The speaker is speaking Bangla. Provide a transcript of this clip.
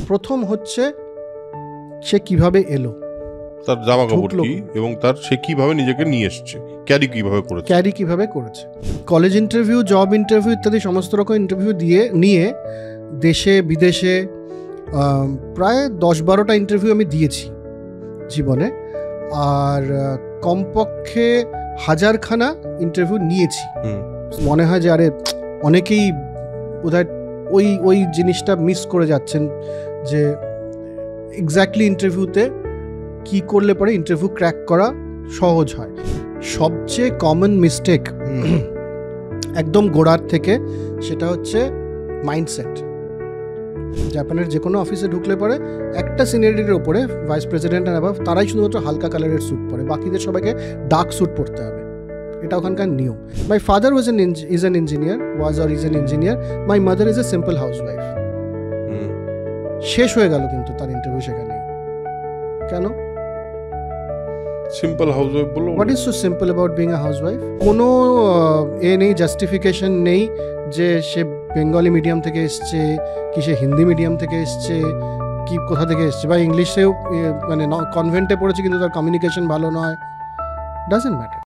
প্রথম হচ্ছে সে কিভাবে এলো, তার জামা কাপড় কি এবং তার সে কিভাবে নিজেকে নিয়ে এসছে, ক্যারি কিভাবে করেছে। কলেজ ইন্টারভিউ, জব ইন্টারভিউ ইত্যাদি সমস্ত রকম ইন্টারভিউ নিয়ে দেশে বিদেশে প্রায় 10-12টা ইন্টারভিউ আমি দিয়েছি জীবনে, আর কমপক্ষে 1000খানা ইন্টারভিউ নিয়েছি। মনে হয় যে আরে অনেকেই বোধহয় ওই জিনিসটা মিস করে যাচ্ছেন, যে এক্স্যাক্টলি ইন্টারভিউতে কি করলে পরে ইন্টারভিউ ক্র্যাক করা সহজ হয়। সবচেয়ে কমন মিস্টেক একদম গোড়ার থেকে, সেটা হচ্ছে মাইন্ডসেট। জাপানের যে কোনো অফিসে ঢুকলে পরে একটা সিনিয়রিটির ওপরে ভাইস প্রেসিডেন্ট আর অ্যাবাভ তারাই শুধুমাত্র হালকা কালারের স্যুট পরে, বাকিদের সবাইকে ডার্ক স্যুট পরতে হবে। এটা ওখানকার নিয়ম। My father is an engineer, my mother is a simple housewife. শেষ হয়ে গেল কিন্তু তার ইন্টারভিউ সেখানেই। কেন সিম্পল হাউসওয়াইফ বলো? What is so simple about being a housewife? কোনো নেই, জাস্টিফিকেশন নেই যে সে বেঙ্গলি মিডিয়াম থেকে এসছে, কি সে হিন্দি মিডিয়াম থেকে এসছে, কি কোথা থেকে এসছে, বা ইংলিশেও মানে কনভেন্টে পড়েছে কিন্তু তার কমিউনিকেশন ভালো নয়, ডাজন্ট ম্যাটার।